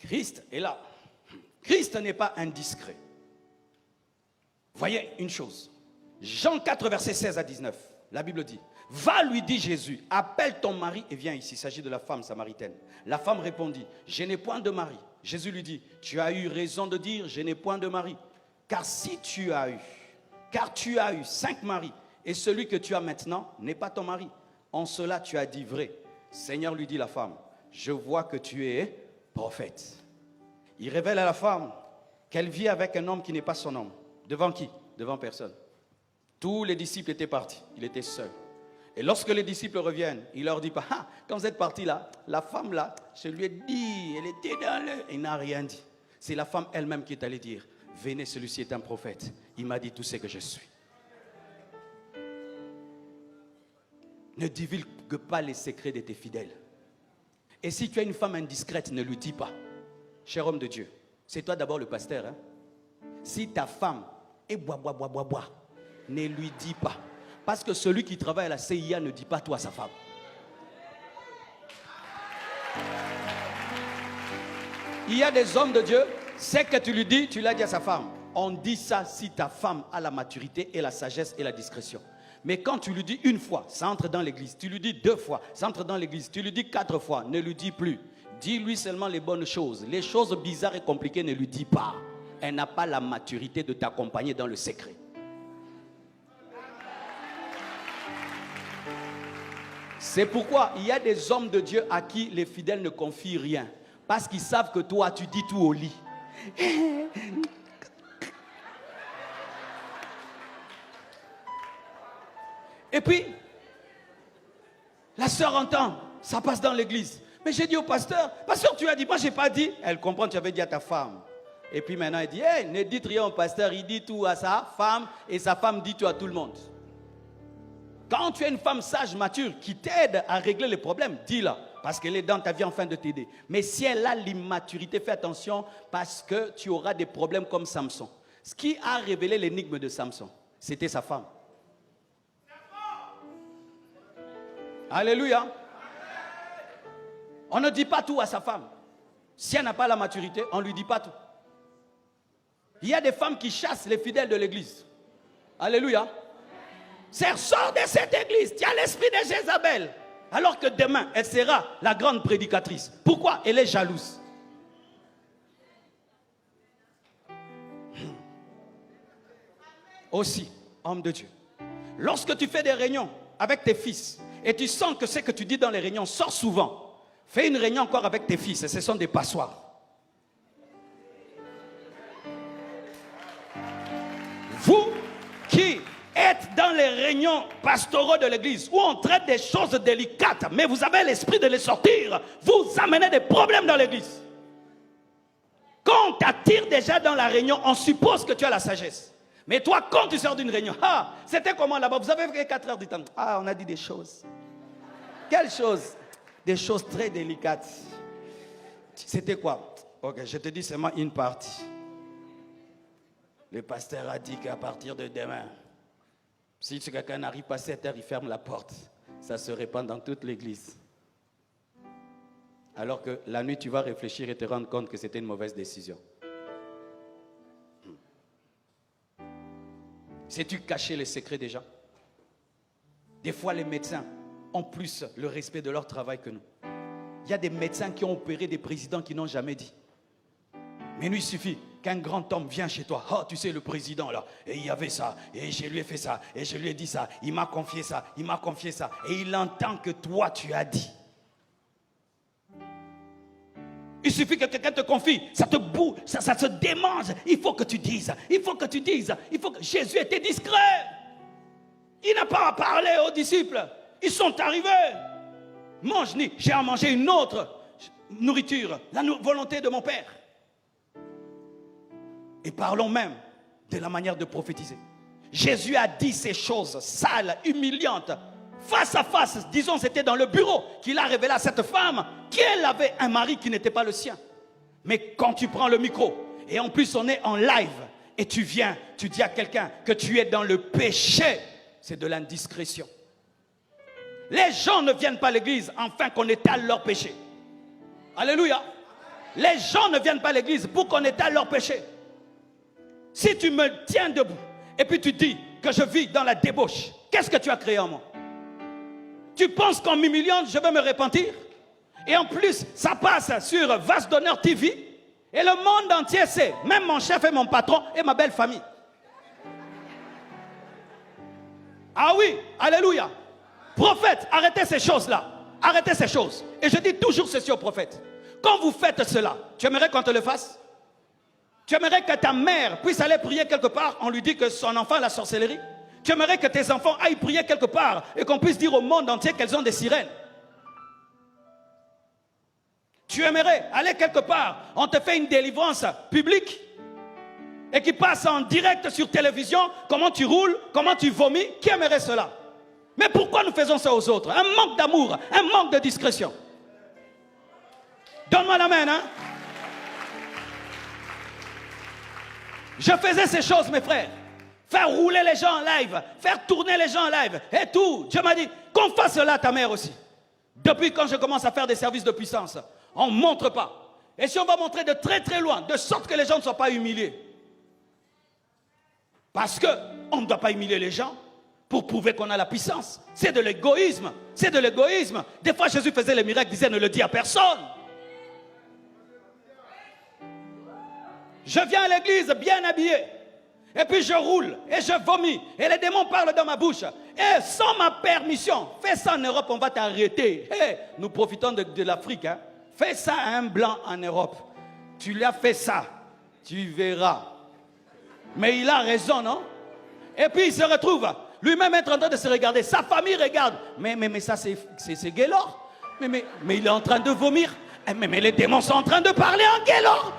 Christ est là. Christ n'est pas indiscret. Voyez une chose. Jean 4, verset 16 à 19. La Bible dit, va, lui dit Jésus, appelle ton mari et viens ici. Il s'agit de la femme samaritaine. La femme répondit, je n'ai point de mari. Jésus lui dit, tu as eu raison de dire, je n'ai point de mari. Car tu as eu 5 maris, et celui que tu as maintenant n'est pas ton mari. En cela tu as dit vrai. Seigneur, lui dit la femme, je vois que tu es prophète. Il révèle à la femme qu'elle vit avec un homme qui n'est pas son homme. Devant qui? Devant personne. Tous les disciples étaient partis, il était seul. Et lorsque les disciples reviennent, il leur dit pas, ah, quand vous êtes partis là, la femme là, je lui ai dit, elle était dans le... Il n'a rien dit. C'est la femme elle-même qui est allée dire, venez, celui-ci est un prophète. Il m'a dit tout ce que je suis. Ne divulgue pas les secrets de tes fidèles. Et si tu as une femme indiscrète, ne lui dis pas. Cher homme de Dieu, c'est toi d'abord le pasteur. Hein? Si ta femme est bois, ne lui dis pas. Parce que celui qui travaille à la CIA ne dit pas tout à sa femme. Il y a des hommes de Dieu, c'est que tu lui dis, tu l'as dit à sa femme. On dit ça si ta femme a la maturité et la sagesse et la discrétion. Mais quand tu lui dis une fois, ça entre dans l'église. Tu lui dis 2 fois, ça entre dans l'église. Tu lui dis 4 fois, ne lui dis plus. Dis-lui seulement les bonnes choses. Les choses bizarres et compliquées, ne lui dis pas. Elle n'a pas la maturité de t'accompagner dans le secret. C'est pourquoi il y a des hommes de Dieu à qui les fidèles ne confient rien. Parce qu'ils savent que toi, tu dis tout au lit. Et puis, la sœur entend, ça passe dans l'église. Mais j'ai dit au pasteur, tu as dit, moi j'ai pas dit. Elle comprend, tu avais dit à ta femme. Et puis maintenant, elle dit, hey, ne dites rien au pasteur, il dit tout à sa femme et sa femme dit tout à tout le monde. Quand tu es une femme sage, mature, qui t'aide à régler les problèmes, dis-la. Parce qu'elle est dans ta vie en train de t'aider. Mais si elle a l'immaturité, fais attention parce que tu auras des problèmes comme Samson. Ce qui a révélé l'énigme de Samson, c'était sa femme. Alléluia. On ne dit pas tout à sa femme. Si elle n'a pas la maturité, on ne lui dit pas tout. Il y a des femmes qui chassent les fidèles de l'église. Alléluia. Sœur, sors de cette église. Tu as l'esprit de Jézabel. Alors que demain, elle sera la grande prédicatrice. Pourquoi? Elle est jalouse. Aussi, homme de Dieu, lorsque tu fais des réunions avec tes fils et tu sens que ce que tu dis dans les réunions sort souvent, fais une réunion encore avec tes fils et ce sont des passoires. Vous qui êtes dans les réunions pastoraux de l'église où on traite des choses délicates, mais vous avez l'esprit de les sortir, vous amenez des problèmes dans l'église. Quand on t'attire déjà dans la réunion, on suppose que tu as la sagesse. Mais toi, quand tu sors d'une réunion, ah, c'était comment là-bas? Vous avez fait 4 heures du temps. Ah, on a dit des choses. Quelles choses? Des choses très délicates. C'était quoi? Ok, je te dis seulement une partie. Le pasteur a dit qu'à partir de demain, si quelqu'un n'arrive pas à 7 heures, il ferme la porte. Ça se répand dans toute l'église. Alors que la nuit, tu vas réfléchir et te rendre compte que c'était une mauvaise décision. Sais-tu cacher les secrets des gens? Des fois, les médecins ont plus le respect de leur travail que nous. Il y a des médecins qui ont opéré des présidents qui n'ont jamais dit. Mais nous, il suffit qu'un grand homme vienne chez toi. Oh, tu sais, le président là, et il y avait ça, et je lui ai fait ça, et je lui ai dit ça, il m'a confié ça, il m'a confié ça. Et il entend que toi, tu as dit. Il suffit que quelqu'un te confie, ça te boue, ça se démange. Il faut que tu dises, il faut que tu dises, il faut que... Jésus était discret. Il n'a pas parlé aux disciples. Ils sont arrivés. Mange, ni, j'ai à manger une autre nourriture, la volonté de mon Père. Et parlons même de la manière de prophétiser. Jésus a dit ces choses sales, humiliantes, face à face. Disons, c'était dans le bureau qu'il a révélé à cette femme qu'elle avait un mari qui n'était pas le sien. Mais quand tu prends le micro, et en plus on est en live, et tu viens, tu dis à quelqu'un que tu es dans le péché, c'est de l'indiscrétion. Les gens ne viennent pas à l'église afin qu'on étale leur péché. Alléluia. Les gens ne viennent pas à l'église pour qu'on étale leurs péchés. Si tu me tiens debout et puis tu dis que je vis dans la débauche, qu'est-ce que tu as créé en moi? Tu penses qu'en m'humiliant, je vais me repentir? Et en plus, ça passe sur Vase d'Honneur TV et le monde entier sait, même mon chef et mon patron et ma belle famille. Ah oui, alléluia. Prophète, arrêtez ces choses-là. Arrêtez ces choses. Et je dis toujours ceci aux prophètes. Quand vous faites cela, tu aimerais qu'on te le fasse? Tu aimerais que ta mère puisse aller prier quelque part, on lui dit que son enfant a la sorcellerie? Tu aimerais que tes enfants aillent prier quelque part et qu'on puisse dire au monde entier qu'elles ont des sirènes? Tu aimerais aller quelque part, on te fait une délivrance publique et qui passe en direct sur télévision, comment tu roules, comment tu vomis? Qui aimerait cela? Mais pourquoi nous faisons ça aux autres? Un manque d'amour, un manque de discrétion. Donne-moi l'amen, hein? Je faisais ces choses, mes frères. Faire rouler les gens en live, faire tourner les gens en live et tout. Dieu m'a dit qu'on fasse cela à ta mère aussi. Depuis quand je commence à faire des services de puissance, on ne montre pas. Et si on va montrer de très très loin, de sorte que les gens ne soient pas humiliés. Parce qu'on ne doit pas humilier les gens pour prouver qu'on a la puissance. C'est de l'égoïsme. C'est de l'égoïsme. Des fois Jésus faisait les miracles, disait ne le dis à personne. Je viens à l'église bien habillé. Et puis je roule et je vomis. Et les démons parlent dans ma bouche. Et sans ma permission, fais ça en Europe, on va t'arrêter. Hey, nous profitons de l'Afrique. Hein. Fais ça à un blanc en Europe. Tu lui as fait ça. Tu verras. Mais il a raison, non? Et puis il se retrouve, lui-même être en train de se regarder. Sa famille regarde. Mais ça, c'est Gaylord. Mais il est en train de vomir. Mais les démons sont en train de parler en Gaylord.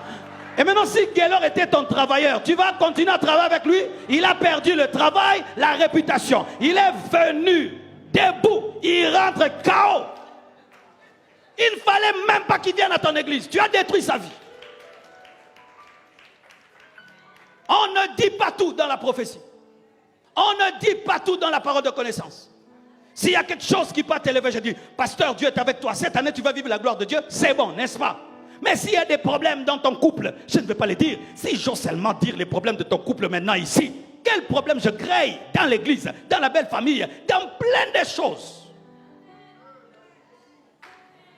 Et maintenant, si Gaylord était ton travailleur, tu vas continuer à travailler avec lui. Il a perdu le travail, la réputation. Il est venu debout. Il rentre KO. Il ne fallait même pas qu'il vienne à ton église. Tu as détruit sa vie. On ne dit pas tout dans la prophétie. On ne dit pas tout dans la parole de connaissance. S'il y a quelque chose qui peut t'élever, je dis, pasteur, Dieu est avec toi. Cette année, tu vas vivre la gloire de Dieu. C'est bon, n'est-ce pas? Mais s'il y a des problèmes dans ton couple, je ne vais pas les dire. Si j'ose seulement dire les problèmes de ton couple maintenant ici, quel problème je crée dans l'église, dans la belle famille, dans plein de choses.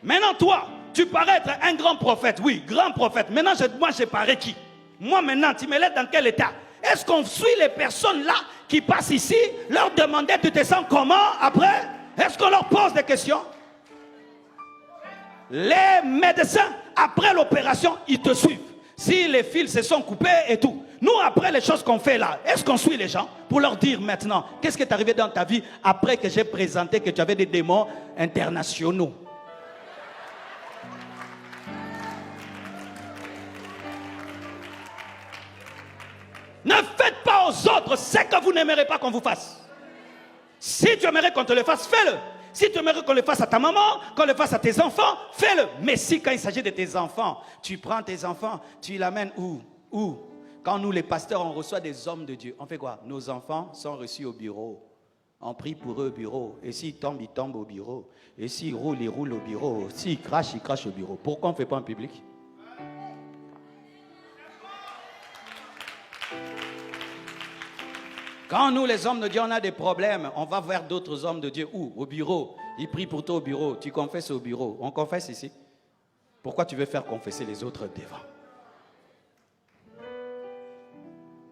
Maintenant, toi, tu parais être un grand prophète. Oui, grand prophète. Maintenant, moi, je parais qui? Moi, maintenant, tu me laisses dans quel état? Est-ce qu'on suit les personnes là qui passent ici, leur demander tu te sens comment après? Est-ce qu'on leur pose des questions? Les médecins, après l'opération, ils te suivent. Si les fils se sont coupés et tout. Nous, après les choses qu'on fait là, est-ce qu'on suit les gens pour leur dire maintenant, qu'est-ce qui est arrivé dans ta vie après que j'ai présenté que tu avais des démons internationaux? Ne faites pas aux autres ce que vous n'aimerez pas qu'on vous fasse. Si tu aimerais qu'on te le fasse, fais-le. Si tu aimerais qu'on le fasse à ta maman, qu'on le fasse à tes enfants, fais-le. Mais si quand il s'agit de tes enfants, tu prends tes enfants, tu l'amènes où? Quand nous les pasteurs, on reçoit des hommes de Dieu, on fait quoi? Nos enfants sont reçus au bureau. On prie pour eux au bureau. Et s'ils tombent, ils tombent au bureau. Et s'ils roulent, ils roulent au bureau. S'ils crachent, ils crachent au bureau. Pourquoi on ne fait pas en public? Quand nous, les hommes de Dieu, on a des problèmes, on va vers d'autres hommes de Dieu. Où? Au bureau. Ils prient pour toi au bureau. Tu confesses au bureau. On confesse ici. Pourquoi tu veux faire confesser les autres devant?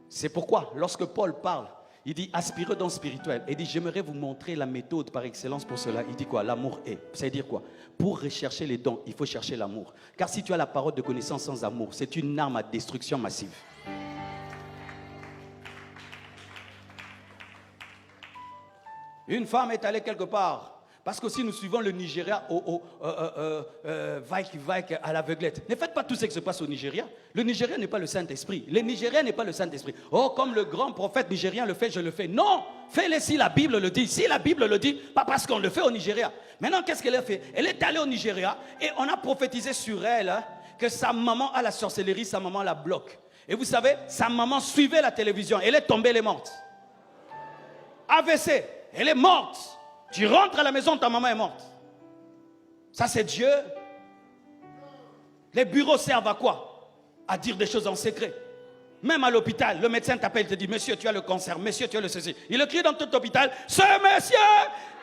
C'est pourquoi, lorsque Paul parle, il dit aspirez donc spirituel. Il dit j'aimerais vous montrer la méthode par excellence pour cela. Il dit quoi? L'amour est. C'est-à-dire quoi? Pour rechercher les dons, il faut chercher l'amour. Car si tu as la parole de connaissance sans amour, c'est une arme à destruction massive. Une femme est allée quelque part. Parce que si nous suivons le Nigeria à l'aveuglette. Ne faites pas tout ce qui se passe au Nigeria. Le Nigeria n'est pas le Saint-Esprit. Le Nigeria n'est pas le Saint-Esprit. Oh, comme le grand prophète nigérien le fait, je le fais. Non, fais-le si la Bible le dit. Si la Bible le dit, pas parce qu'on le fait au Nigeria. Maintenant, qu'est-ce qu'elle a fait? Elle est allée au Nigeria et on a prophétisé sur elle que sa maman a la sorcellerie, sa maman la bloque. Et vous savez, sa maman suivait la télévision. Elle est tombée, elle est morte. AVC. Elle est morte. Tu rentres à la maison, ta maman est morte. Ça, c'est Dieu. Les bureaux servent à quoi? À dire des choses en secret. Même à l'hôpital, le médecin t'appelle, il te dit, monsieur, tu as le cancer, monsieur, tu as le ceci. Il le crie dans tout l'hôpital, ce monsieur,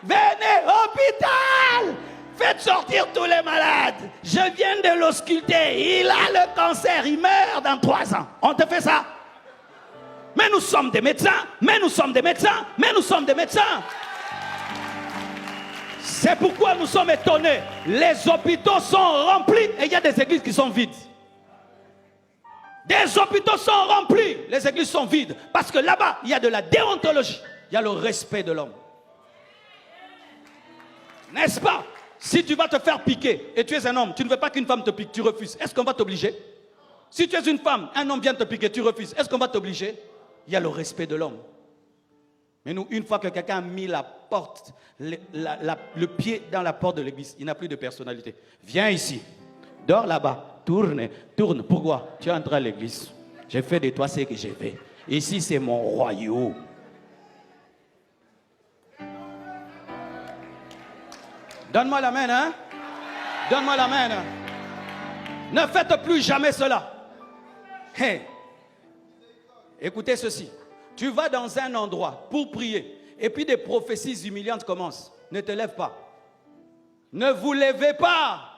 venez au hôpital, faites sortir tous les malades. Je viens de l'ausculter, il a le cancer, il meurt dans 3 ans. On te fait ça? Mais nous sommes des médecins, mais nous sommes des médecins, mais nous sommes des médecins. C'est pourquoi nous sommes étonnés. Les hôpitaux sont remplis et il y a des églises qui sont vides. Des hôpitaux sont remplis, les églises sont vides. Parce que là-bas, il y a de la déontologie. Il y a le respect de l'homme. N'est-ce pas? Si tu vas te faire piquer et tu es un homme, tu ne veux pas qu'une femme te pique, tu refuses. Est-ce qu'on va t'obliger? Si tu es une femme, un homme vient te piquer, tu refuses. Est-ce qu'on va t'obliger? Il y a le respect de l'homme. Mais nous, une fois que quelqu'un a mis la porte, le pied dans la porte de l'église, il n'a plus de personnalité. Viens ici, dors là-bas. Tourne. Pourquoi? Tu es entré à l'église. J'ai fait de toi ce que j'ai fait. Ici, c'est mon royaume. Donne-moi la main, hein? Donne-moi la main. Hein? Ne faites plus jamais cela. Hey. Écoutez ceci. Tu vas dans un endroit pour prier. Et puis des prophéties humiliantes commencent. Ne te lève pas. Ne vous levez pas.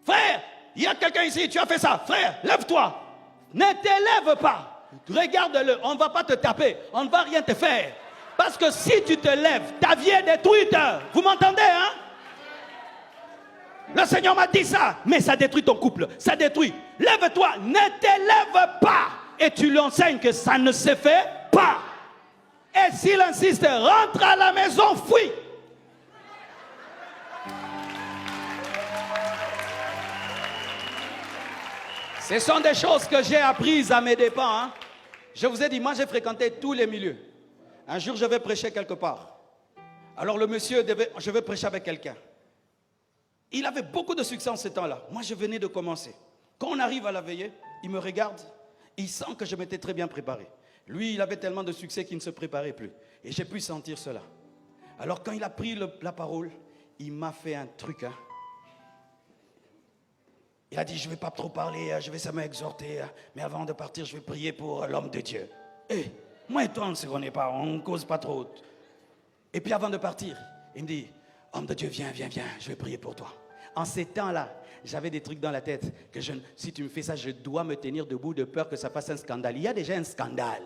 Frère, il y a quelqu'un ici, tu as fait ça. Frère, lève-toi. Ne te lève pas. Regarde-le, on ne va pas te taper. On ne va rien te faire. Parce que si tu te lèves, ta vie est détruite. Vous m'entendez, hein? Le Seigneur m'a dit ça. Mais ça détruit ton couple. Ça détruit. Lève-toi, ne te lève pas. Et tu lui enseignes que ça ne se fait pas. Et s'il insiste, rentre à la maison, fuis. Ce sont des choses que j'ai apprises à mes dépens. Hein. Je vous ai dit, moi j'ai fréquenté tous les milieux. Un jour je vais prêcher quelque part. Alors le monsieur je vais prêcher avec quelqu'un. Il avait beaucoup de succès en ce temps-là. Moi je venais de commencer. Quand on arrive à la veillée, il me regarde. Il sent que je m'étais très bien préparé. Lui, il avait tellement de succès qu'il ne se préparait plus. Et j'ai pu sentir cela. Alors quand il a pris la parole, il m'a fait un truc. Hein. Il a dit, je ne vais pas trop parler, je vais seulement exhorter. Mais avant de partir, je vais prier pour l'homme de Dieu. Et moi et toi, on ne se connaît pas, on ne cause pas trop. Et puis avant de partir, il me dit, homme de Dieu, viens, je vais prier pour toi. En ces temps-là, j'avais des trucs dans la tête que si tu me fais ça, je dois me tenir debout de peur que ça fasse un scandale. Il y a déjà un scandale.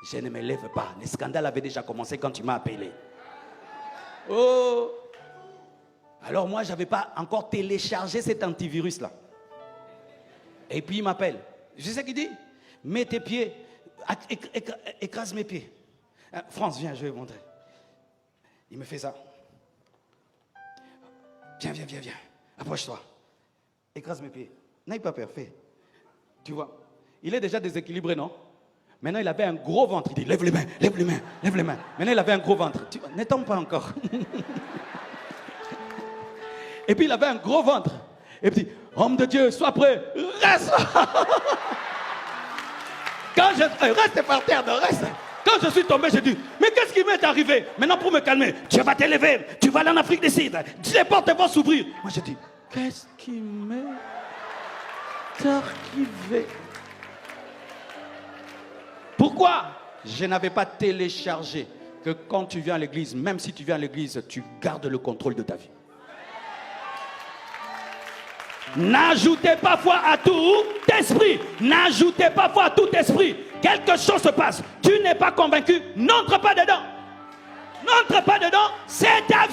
Je ne me lève pas. Le scandale avait déjà commencé quand tu m'as appelé. Oh! Alors moi, je n'avais pas encore téléchargé cet antivirus-là. Et puis il m'appelle. Je sais ce qu'il dit. Mets tes pieds, écrase mes pieds. France, viens, je vais montrer. Il me fait ça. Viens. Approche-toi. Écrase mes pieds. N'aie pas peur, fais. Tu vois, il est déjà déséquilibré, non? Maintenant, il avait un gros ventre. Il dit, lève les mains. Maintenant, il avait un gros ventre. Tu vois, ne tombe pas encore. Et puis, il avait un gros ventre. Et puis, homme de Dieu, sois prêt. Reste. Reste par terre, reste. Quand je suis tombé, j'ai dit, mais qu'est-ce qui m'est arrivé? Maintenant, pour me calmer, tu vas t'élever. Tu vas aller en Afrique du Sud. Les portes vont s'ouvrir. Moi, j'ai dit, qu'est-ce qui m'est arrivé? Pourquoi? Je n'avais pas téléchargé que quand tu viens à l'église, même si tu viens à l'église, tu gardes le contrôle de ta vie. N'ajoutez pas foi à tout esprit. N'ajoutez pas foi à tout esprit. Quelque chose se passe. Tu n'es pas convaincu. N'entre pas dedans. N'entre pas dedans. C'est ta